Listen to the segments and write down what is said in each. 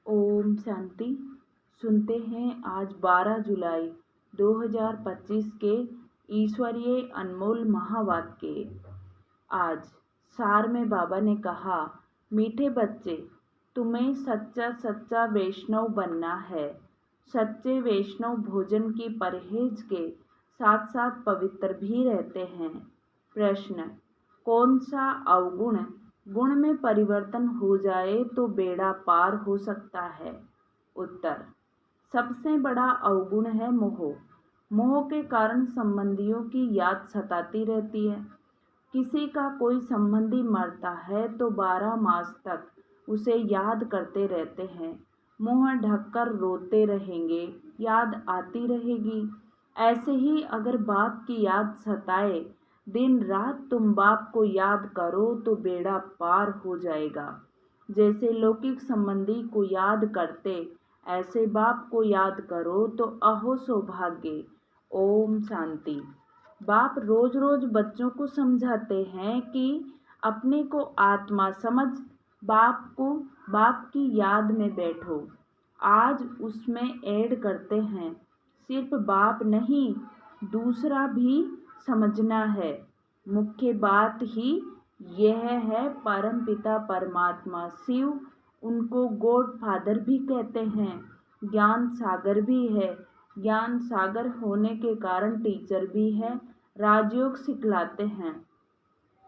ओम शांति। सुनते हैं आज 12 जुलाई 2025 के ईश्वरीय अनमोल महावाक्य। आज सार में बाबा ने कहा, मीठे बच्चे, तुम्हें सच्चा सच्चा वैष्णव बनना है। सच्चे वैष्णव भोजन की परहेज के साथ साथ पवित्र भी रहते हैं। प्रश्न, कौन सा अवगुण गुण में परिवर्तन हो जाए तो बेड़ा पार हो सकता है? उत्तर, सबसे बड़ा अवगुण है मोह। मोह के कारण संबंधियों की याद सताती रहती है। किसी का कोई संबंधी मरता है तो 12 मास तक उसे याद करते रहते हैं। मुंह ढककर रोते रहेंगे, याद आती रहेगी। ऐसे ही अगर बाप की याद सताए, दिन रात तुम बाप को याद करो तो बेड़ा पार हो जाएगा। जैसे लौकिक संबंधी को याद करते, ऐसे बाप को याद करो तो अहो सौभाग्य। ओम शांति। बाप रोज रोज बच्चों को समझाते हैं कि अपने को आत्मा समझ बाप की याद में बैठो। आज उसमें ऐड करते हैं, सिर्फ बाप नहीं, दूसरा भी समझना है। मुख्य बात ही यह है, परम पिता परमात्मा शिव, उनको गॉड फादर भी कहते हैं, ज्ञान सागर भी है। ज्ञान सागर होने के कारण टीचर भी है, राजयोग सिखलाते हैं।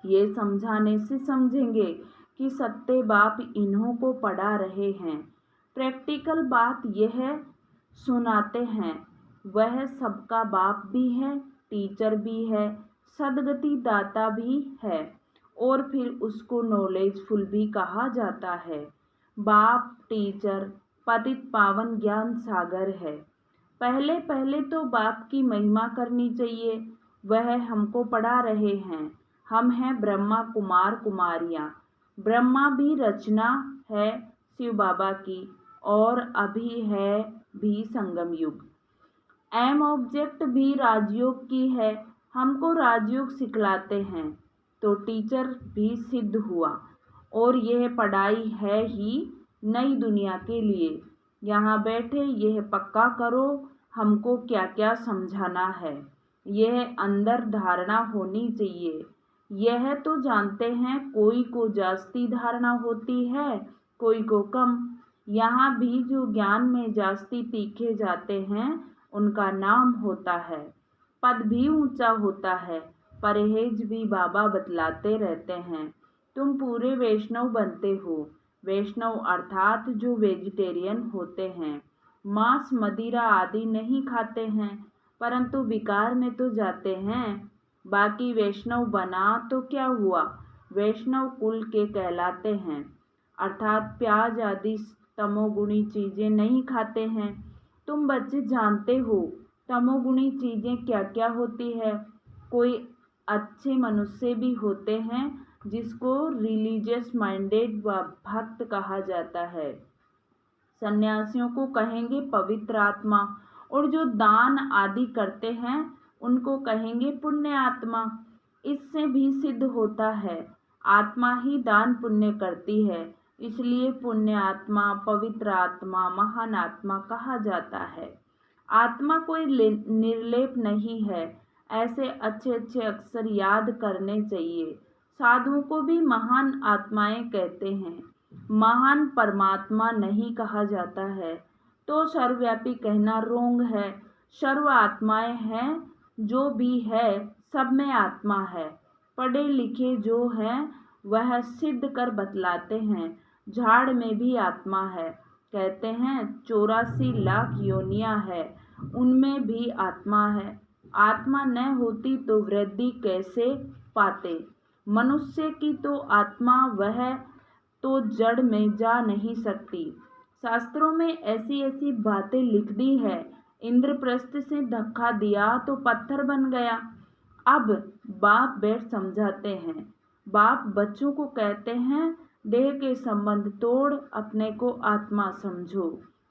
ये समझाने से समझेंगे कि सत्य बाप इन्हों को पढ़ा रहे हैं। प्रैक्टिकल बात यह सुनाते हैं, वह सबका बाप भी है, टीचर भी है, सदगति दाता भी है, और फिर उसको नॉलेजफुल भी कहा जाता है। बाप टीचर पतित पावन ज्ञान सागर है। पहले पहले तो बाप की महिमा करनी चाहिए। वह हमको पढ़ा रहे हैं। हम हैं ब्रह्मा कुमार कुमारियाँ। ब्रह्मा भी रचना है शिव बाबा की, और अभी है भी संगम युग। एम ऑब्जेक्ट भी राजयोग की है। हमको राजयोग सिखलाते हैं तो टीचर भी सिद्ध हुआ। और यह पढ़ाई है ही नई दुनिया के लिए। यहाँ बैठे यह पक्का करो, हमको क्या क्या समझाना है। यह अंदर धारणा होनी चाहिए। यह तो जानते हैं, कोई को जास्ती धारणा होती है, कोई को कम। यहाँ भी जो ज्ञान में जास्ती तीखे जाते हैं, उनका नाम होता है, पद भी ऊंचा होता है। परहेज भी बाबा बतलाते रहते हैं। तुम पूरे वैष्णव बनते हो। वैष्णव अर्थात जो वेजिटेरियन होते हैं, मांस मदिरा आदि नहीं खाते हैं, परंतु विकार में तो जाते हैं। बाकी वैष्णव बना तो क्या हुआ, वैष्णव कुल के कहलाते हैं, अर्थात प्याज आदि तमोगुणी चीजें नहीं खाते हैं। तुम बच्चे जानते हो तमोगुणी चीजें क्या क्या होती है। कोई अच्छे मनुष्य भी होते हैं जिसको रिलीजियस माइंडेड व भक्त कहा जाता है। सन्यासियों को कहेंगे पवित्र आत्मा, और जो दान आदि करते हैं उनको कहेंगे पुण्य आत्मा। इससे भी सिद्ध होता है, आत्मा ही दान पुण्य करती है, इसलिए पुण्य आत्मा, पवित्र आत्मा, महान आत्मा कहा जाता है। आत्मा कोई निर्लेप नहीं है। ऐसे अच्छे अच्छे अक्षर याद करने चाहिए। साधुओं को भी महान आत्माएं कहते हैं, महान परमात्मा नहीं कहा जाता है, तो सर्वव्यापी कहना रोंग है। सर्व आत्माएं हैं, जो भी है सब में आत्मा है। पढ़े लिखे जो हैं वह सिद्ध कर बतलाते हैं, झाड़ में भी आत्मा है। कहते हैं 84 लाख योनियां है, उनमें भी आत्मा है। आत्मा न होती तो वृद्धि कैसे पाते। मनुष्य की तो आत्मा वह तो जड़ में जा नहीं सकती। शास्त्रों में ऐसी ऐसी बातें लिख दी है। इंद्रप्रस्थ से धक्का दिया तो पत्थर बन गया। अब बाप बैठ समझाते हैं। बाप बच्चों को कहते हैं, देह के संबंध तोड़ अपने को आत्मा समझो,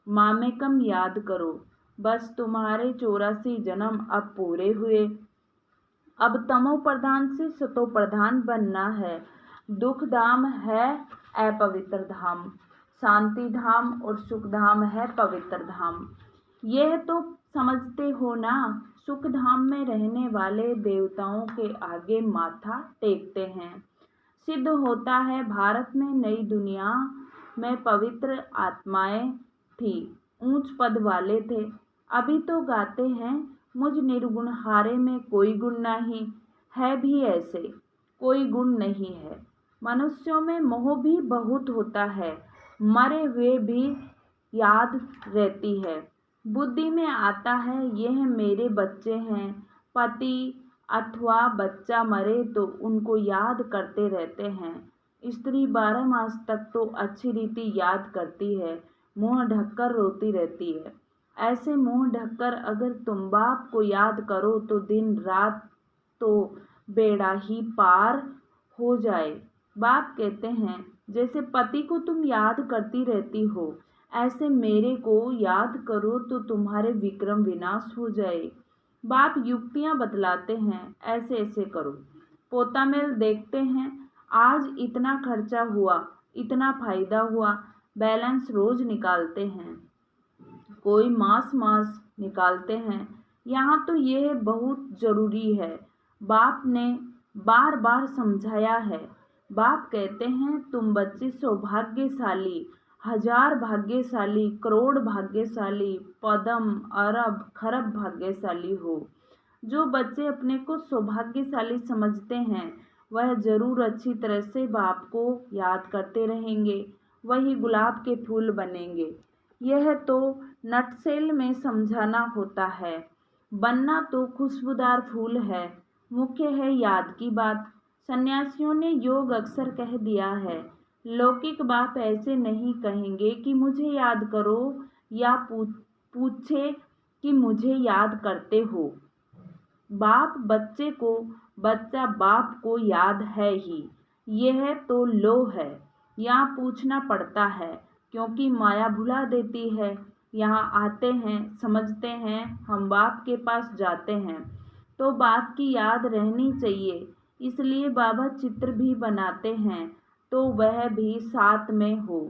मामेकम याद करो। बस तुम्हारे 84 जन्म अब पूरे हुए। अब तमो प्रधान से सतो प्रधान बनना है। दुख धाम है अपवित्र धाम। शांति धाम और सुख धाम है पवित्र धाम। यह तो समझते हो ना, सुख धाम में रहने वाले देवताओं के आगे माथा टेकते हैं। सिद्ध होता है भारत में नई दुनिया में पवित्र आत्माएं थी, ऊंच पद वाले थे। अभी तो गाते हैं मुझ निर्गुण हारे में कोई गुण नहीं है, भी ऐसे कोई गुण नहीं है। मनुष्यों में मोह भी बहुत होता है, मरे हुए भी याद रहती है। बुद्धि में आता है यह मेरे बच्चे हैं, पति अथवा बच्चा मरे तो उनको याद करते रहते हैं। स्त्री 12 मास तक तो अच्छी रीति याद करती है, मुंह ढककर रोती रहती है। ऐसे मुंह ढककर अगर तुम बाप को याद करो तो दिन रात तो बेड़ा ही पार हो जाए। बाप कहते हैं जैसे पति को तुम याद करती रहती हो, ऐसे मेरे को याद करो तो तुम्हारे विक्रम विनाश हो जाए। बाप युक्तियां बतलाते हैं, ऐसे ऐसे करो। पोता मेल देखते हैं, आज इतना खर्चा हुआ, इतना फायदा हुआ, बैलेंस रोज निकालते हैं, कोई मास मास निकालते हैं। यहाँ तो यह बहुत जरूरी है, बाप ने बार बार समझाया है। बाप कहते हैं तुम बच्चे सौभाग्यशाली, 1000 भाग्यशाली, करोड़ भाग्यशाली, पदम अरब खरब भाग्यशाली हो। जो बच्चे अपने को सौभाग्यशाली समझते हैं वह जरूर अच्छी तरह से बाप को याद करते रहेंगे, वही गुलाब के फूल बनेंगे। यह तो नटसेल में समझाना होता है। बनना तो खुशबूदार फूल है, मुख्य है याद की बात। सन्यासियों ने योग अक्सर कह दिया है, लौकिक बाप ऐसे नहीं कहेंगे कि मुझे याद करो या पूछे कि मुझे याद करते हो। बाप बच्चे को, बच्चा बाप को याद है ही, यह तो लो है। यहाँ पूछना पड़ता है क्योंकि माया भुला देती है। यहाँ आते हैं, समझते हैं, हम बाप के पास जाते हैं तो बाप की याद रहनी चाहिए। इसलिए बाबा चित्र भी बनाते हैं तो वह भी साथ में हो।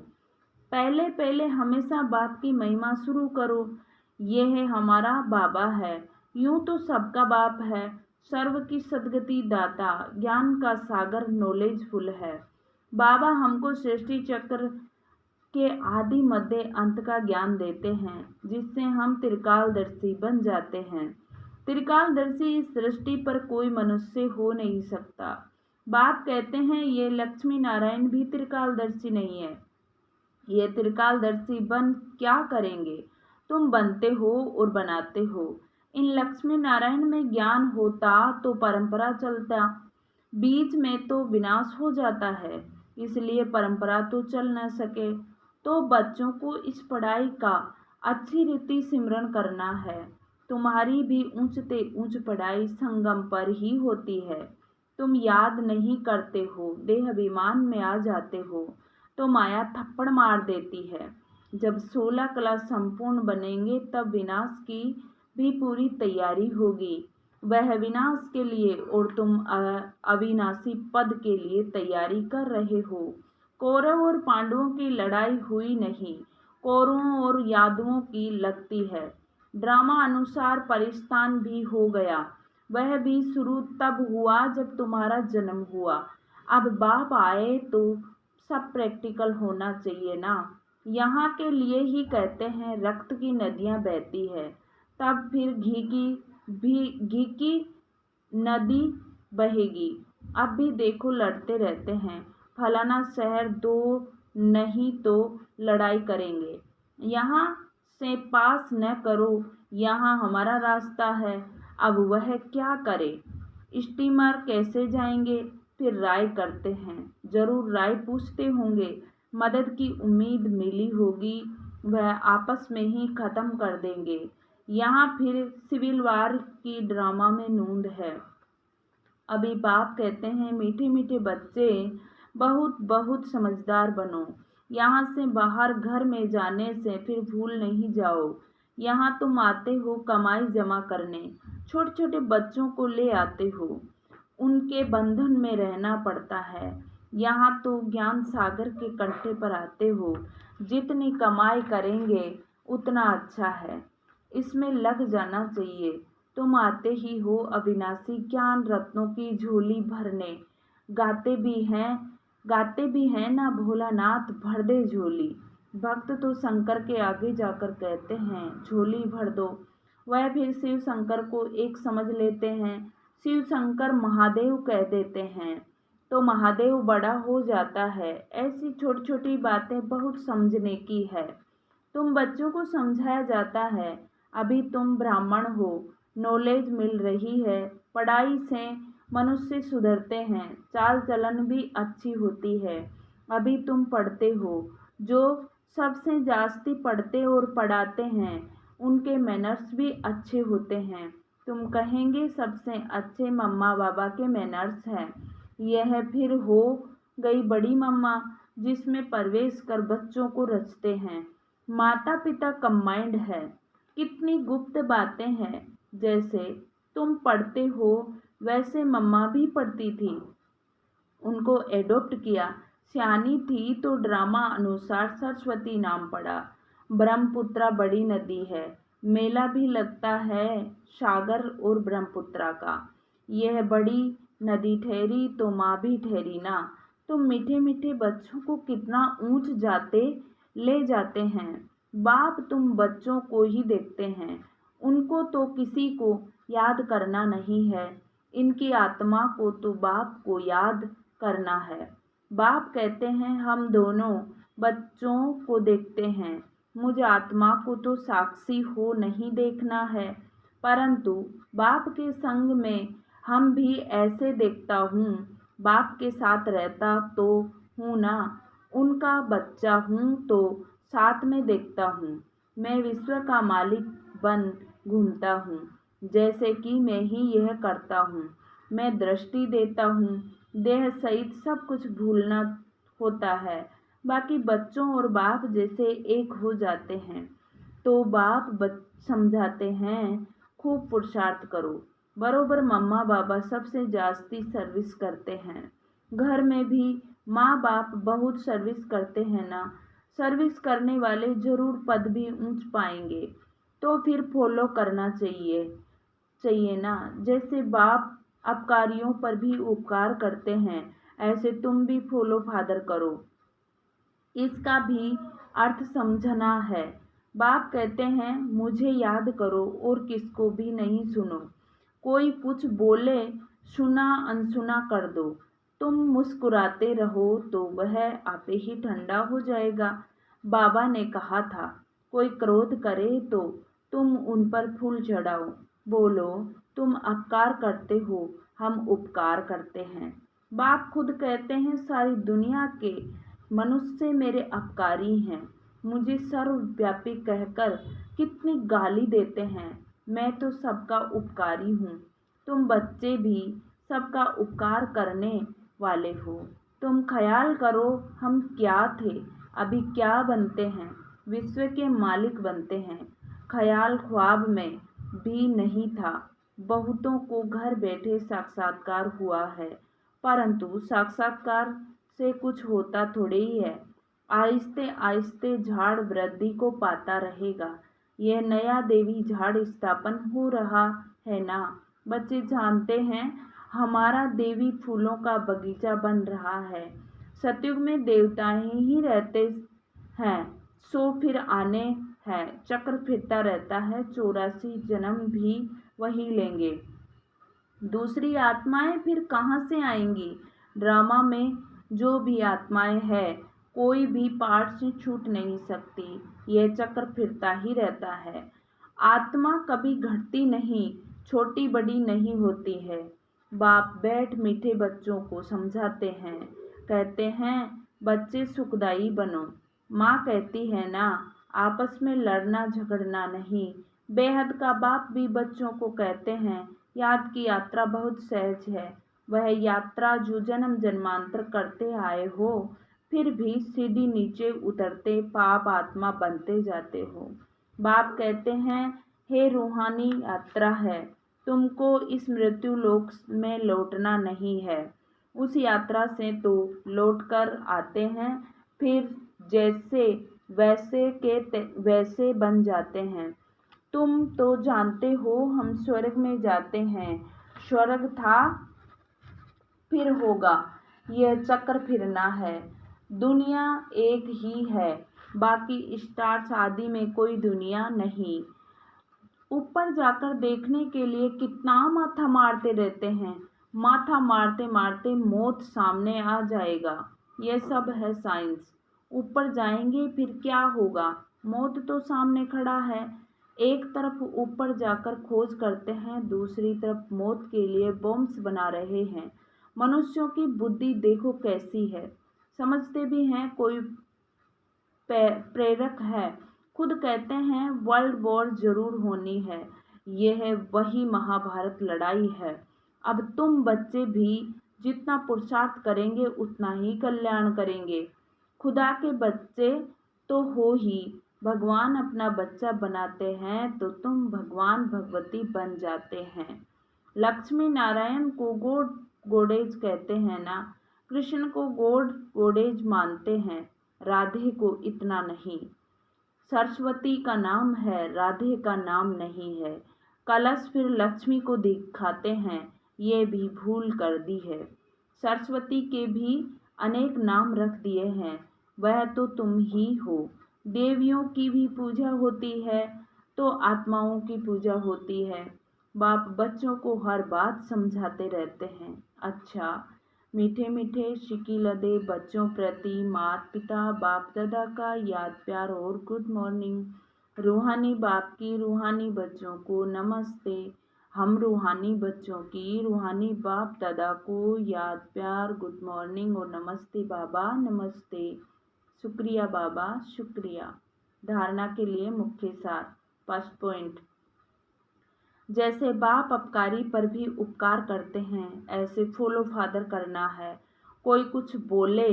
पहले पहले हमेशा बाप की महिमा शुरू करो, यह हमारा बाबा है। यूं तो सबका बाप है, सर्व की सद्गति दाता, ज्ञान का सागर नॉलेजफुल है। बाबा हमको सृष्टि चक्र के आदि मध्य अंत का ज्ञान देते हैं, जिससे हम त्रिकालदर्शी बन जाते हैं। त्रिकालदर्शी इस सृष्टि पर कोई मनुष्य हो नहीं सकता। बाप कहते हैं ये लक्ष्मी नारायण भी त्रिकालदर्शी नहीं है, ये त्रिकालदर्शी बन क्या करेंगे। तुम बनते हो और बनाते हो। इन लक्ष्मी नारायण में ज्ञान होता तो परंपरा चलता, बीच में तो विनाश हो जाता है, इसलिए परंपरा तो चल न सके। तो बच्चों को इस पढ़ाई का अच्छी रीति सिमरण करना है। तुम्हारी भी ऊंचते ऊंच पढ़ाई संगम पर ही होती है। तुम याद नहीं करते हो, देह अभिमान में आ जाते हो तो माया थप्पड़ मार देती है। जब 16 कला संपूर्ण बनेंगे तब विनाश की भी पूरी तैयारी होगी। वह विनाश के लिए और तुम अविनाशी पद के लिए तैयारी कर रहे हो। कौरव और पांडवों की लड़ाई हुई नहीं, कौरवों और यादवों की लगती है। ड्रामा अनुसार परिस्थान भी हो गया, वह भी शुरू तब हुआ जब तुम्हारा जन्म हुआ। अब बाप आए तो सब प्रैक्टिकल होना चाहिए ना। यहाँ के लिए ही कहते हैं रक्त की नदियाँ बहती है, तब फिर घी की नदी बहेगी। अब भी देखो लड़ते रहते हैं, फलाना शहर दो नहीं तो लड़ाई करेंगे। यहाँ से पास न करो, यहाँ हमारा रास्ता है। अब वह क्या करे, स्टीमर कैसे जाएंगे, फिर राय करते हैं। जरूर राय पूछते होंगे, मदद की उम्मीद मिली होगी, वह आपस में ही खत्म कर देंगे। यहाँ फिर सिविल वार की ड्रामा में नूंद है। अभी बाप कहते हैं मीठे मीठे बच्चे, बहुत बहुत समझदार बनो। यहाँ से बाहर घर में जाने से फिर भूल नहीं जाओ। यहाँ तुम आते हो कमाई जमा करने, छोटे छोटे बच्चों को ले आते हो, उनके बंधन में रहना पड़ता है। यहाँ तो ज्ञान सागर के कंठे पर आते हो। जितनी कमाई करेंगे उतना अच्छा है, इसमें लग जाना चाहिए। तुम आते ही हो अविनाशी ज्ञान रत्नों की झोली भरने। गाते भी हैं गाते भी हैं ना भोलानाथ भर दे झोली। भक्त तो शंकर के आगे जाकर कहते हैं झोली भर दो। वह फिर शिव शंकर को एक समझ लेते हैं। शिव शंकर महादेव कह देते हैं तो महादेव बड़ा हो जाता है। ऐसी छोटी छोटी बातें बहुत समझने की है। तुम बच्चों को समझाया जाता है, अभी तुम ब्राह्मण हो, नॉलेज मिल रही है। पढ़ाई से मनुष्य सुधरते हैं, चाल चलन भी अच्छी होती है। अभी तुम पढ़ते हो। जो सबसे जास्ती पढ़ते और पढ़ाते हैं उनके मैनर्स भी अच्छे होते हैं। तुम कहेंगे सबसे अच्छे मम्मा बाबा के मैनर्स हैं। यह फिर हो गई बड़ी मम्मा, जिसमें प्रवेश कर बच्चों को रचते हैं। माता पिता कंबाइंड है। कितनी गुप्त बातें हैं। जैसे तुम पढ़ते हो वैसे मम्मा भी पढ़ती थी, उनको एडॉप्ट किया। सियानी थी तो ड्रामा अनुसार सरस्वती नाम पड़ा। ब्रह्मपुत्रा बड़ी नदी है, मेला भी लगता है सागर और ब्रह्मपुत्रा का। यह बड़ी नदी ठहरी तो माँ भी ठहरी ना। तुम मीठे मीठे बच्चों को कितना ऊंच जाते ले जाते हैं। बाप तुम बच्चों को ही देखते हैं, उनको तो किसी को याद करना नहीं है। इनकी आत्मा को तो बाप को याद करना है। बाप कहते हैं हम दोनों बच्चों को देखते हैं, मुझ आत्मा को तो साक्षी हो नहीं देखना है। परंतु बाप के संग में हम भी ऐसे देखता हूँ। बाप के साथ रहता तो हूँ ना, उनका बच्चा हूँ तो साथ में देखता हूँ। मैं विश्व का मालिक बन घूमता हूँ, जैसे कि मैं ही यह करता हूँ। मैं दृष्टि देता हूँ, देह सहित सब कुछ भूलना होता है। बाकी बच्चों और बाप जैसे एक हो जाते हैं। तो बाप समझाते हैं खूब पुरुषार्थ करो। बरोबर मम्मा बाबा सबसे जास्ती सर्विस करते हैं। घर में भी माँ बाप बहुत सर्विस करते हैं ना। सर्विस करने वाले जरूर पद भी ऊंच पाएंगे, तो फिर फॉलो करना चाहिए ना। जैसे बाप अपकारियों पर भी उपकार करते हैं, ऐसे तुम भी फॉलो फादर करो। इसका भी अर्थ समझना है। बाप कहते हैं मुझे याद करो और किसको भी नहीं सुनो। कोई कुछ बोले सुना अनसुना कर दो। तुम मुस्कुराते रहो तो वह आपे ही ठंडा हो जाएगा। बाबा ने कहा था कोई क्रोध करे तो तुम उन पर फूल चढ़ाओ। बोलो तुम अपकार करते हो, हम उपकार करते हैं। बाप खुद कहते हैं सारी दुनिया के मनुष्य मेरे अपकारी हैं। मुझे सर्वव्यापी कहकर कितनी गाली देते हैं। मैं तो सबका उपकारी हूँ। तुम बच्चे भी सबका उपकार करने वाले हो। तुम ख्याल करो हम क्या थे, अभी क्या बनते हैं। विश्व के मालिक बनते हैं। ख्याल ख्वाब में भी नहीं था। बहुतों को घर बैठे साक्षात्कार हुआ है, परंतु साक्षात्कार से कुछ होता थोड़े ही है। आहिस्ते आहिस्ते झाड़ वृद्धि को पाता रहेगा। यह नया देवी झाड़ स्थापन हो रहा है ना। बच्चे जानते हैं हमारा देवी फूलों का बगीचा बन रहा है। सतयुग में देवताएं ही रहते हैं, सो फिर आने हैं। चक्र फिरता रहता है, 84 जन्म भी वही लेंगे। दूसरी आत्माएं फिर कहाँ से आएंगी। ड्रामा में जो भी आत्माएं हैं, कोई भी पार्ट से छूट नहीं सकती। यह चक्र फिरता ही रहता है। आत्मा कभी घटती नहीं, छोटी बड़ी नहीं होती है। बाप बैठ मीठे बच्चों को समझाते हैं, कहते हैं बच्चे सुखदाई बनो। माँ कहती है ना आपस में लड़ना झगड़ना नहीं। बेहद का बाप भी बच्चों को कहते हैं याद की यात्रा बहुत सहज है। वह यात्रा जो जन्म जन्मांतर करते आए हो, फिर भी सीधी नीचे उतरते पाप आत्मा बनते जाते हो। बाप कहते हैं हे रूहानी यात्रा है, तुमको इस मृत्यु लोक में लौटना नहीं है। उस यात्रा से तो लौटकर आते हैं, फिर जैसे वैसे के वैसे बन जाते हैं। तुम तो जानते हो हम स्वर्ग में जाते हैं, स्वर्ग था फिर होगा, यह चक्र फिरना है। दुनिया एक ही है, बाकी स्टार्स आदि में कोई दुनिया नहीं। ऊपर जाकर देखने के लिए कितना माथा मारते रहते हैं, माथा मारते मारते मौत सामने आ जाएगा। यह सब है साइंस। ऊपर जाएंगे फिर क्या होगा, मौत तो सामने खड़ा है। एक तरफ ऊपर जाकर खोज करते हैं, दूसरी तरफ मौत के लिए बॉम्ब्स बना रहे हैं। मनुष्यों की बुद्धि देखो कैसी है, समझते भी हैं कोई प्रेरक है, खुद कहते हैं वर्ल्ड वॉर जरूर होनी है। यह वही महाभारत लड़ाई है। अब तुम बच्चे भी जितना पुरुषार्थ करेंगे उतना ही कल्याण करेंगे। खुदा के बच्चे तो हो ही, भगवान अपना बच्चा बनाते हैं तो तुम भगवान भगवती बन जाते हैं। लक्ष्मी नारायण को गॉड गॉडेज कहते हैं ना, कृष्ण को गॉड गॉडेज मानते हैं, राधे को इतना नहीं। सरस्वती का नाम है, राधे का नाम नहीं है। कलश फिर लक्ष्मी को दिखाते हैं, ये भी भूल कर दी है। सरस्वती के भी अनेक नाम रख दिए हैं, वह तो तुम ही हो। देवियों की भी पूजा होती है तो आत्माओं की पूजा होती है। बाप बच्चों को हर बात समझाते रहते हैं। अच्छा, मीठे मीठे शिकी लदे बच्चों प्रति माता पिता बाप दादा का याद प्यार और गुड मॉर्निंग। रूहानी बाप की रूहानी बच्चों को नमस्ते। हम रूहानी बच्चों की रूहानी बाप दादा को याद प्यार गुड मॉर्निंग और नमस्ते बाबा नमस्ते। शुक्रिया बाबा शुक्रिया। धारणा के लिए मुख्य सार। फर्स्ट पॉइंट, जैसे बाप अपकारी पर भी उपकार करते हैं, ऐसे फॉलो फादर करना है। कोई कुछ बोले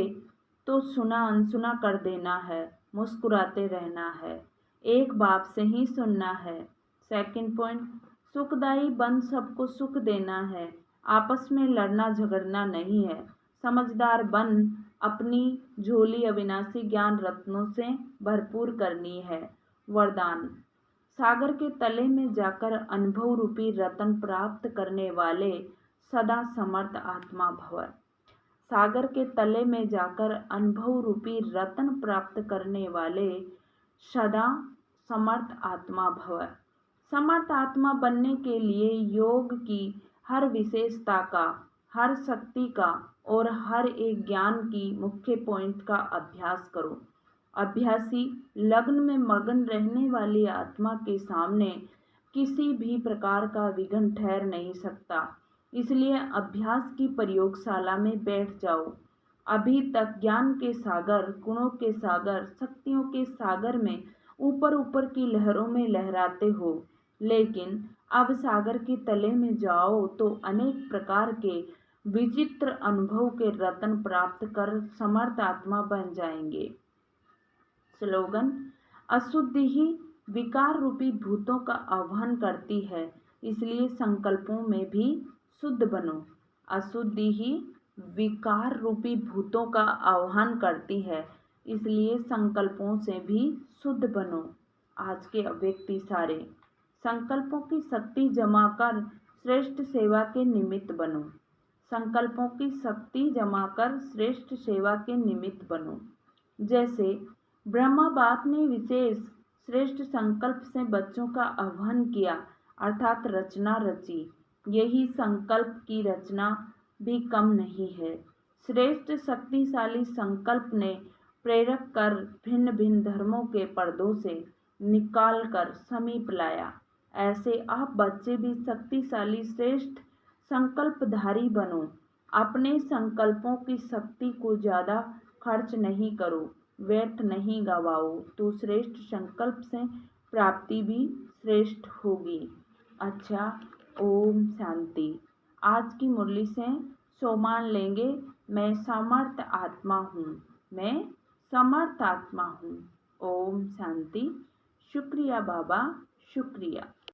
तो सुना अनसुना कर देना है, मुस्कुराते रहना है, एक बाप से ही सुनना है। सेकंड पॉइंट, सुखदाई बन सबको सुख देना है, आपस में लड़ना झगड़ना नहीं है। समझदार बन अपनी झोली अविनाशी ज्ञान रत्नों से भरपूर करनी है। वरदान, सागर के तले में जाकर अनुभव रूपी रत्न प्राप्त करने वाले सदा समर्थ आत्मा भव। सागर के तले में जाकर अनुभव रूपी रत्न प्राप्त करने वाले सदा समर्थ आत्मा भव। समर्थ आत्मा बनने के लिए योग की हर विशेषता का, हर शक्ति का और हर एक ज्ञान की मुख्य पॉइंट का अभ्यास करो। अभ्यासी लग्न में मगन रहने वाली आत्मा के सामने किसी भी प्रकार का विघ्न ठहर नहीं सकता। इसलिए अभ्यास की प्रयोगशाला में बैठ जाओ। अभी तक ज्ञान के सागर, गुणों के सागर, शक्तियों के सागर में ऊपर ऊपर की लहरों में लहराते हो, लेकिन अब सागर के तले में जाओ तो अनेक प्रकार के विचित्र अनुभव के रत्न प्राप्त कर समर्थ आत्मा बन जाएंगे। स्लोगन, अशुद्धि ही विकार रूपी भूतों का आह्वान करती है, इसलिए संकल्पों में भी शुद्ध बनो। अशुद्धि ही विकार रूपी भूतों का आह्वान करती है, इसलिए संकल्पों से भी शुद्ध बनो। आज के अव्यक्ति सारे, संकल्पों की शक्ति जमा कर श्रेष्ठ सेवा के निमित्त बनो। संकल्पों की शक्ति जमा कर श्रेष्ठ सेवा के निमित्त बनो। जैसे ब्रह्मा बाप ने विशेष श्रेष्ठ संकल्प से बच्चों का आह्वान किया, अर्थात रचना रची, यही संकल्प की रचना भी कम नहीं है। श्रेष्ठ शक्तिशाली संकल्प ने प्रेरक कर भिन्न भिन्न धर्मों के पर्दों से निकाल कर समीप लाया। ऐसे आप बच्चे भी शक्तिशाली श्रेष्ठ संकल्पधारी बनो। अपने संकल्पों की शक्ति को ज़्यादा खर्च नहीं करो, व्यर्थ नहीं गवाओ, तो श्रेष्ठ संकल्प से प्राप्ति भी श्रेष्ठ होगी। अच्छा, ओम शांति। आज की मुरली से सोमान लेंगे, मैं समर्थ आत्मा हूँ, मैं समर्थ आत्मा हूँ। ओम शांति। शुक्रिया बाबा शुक्रिया।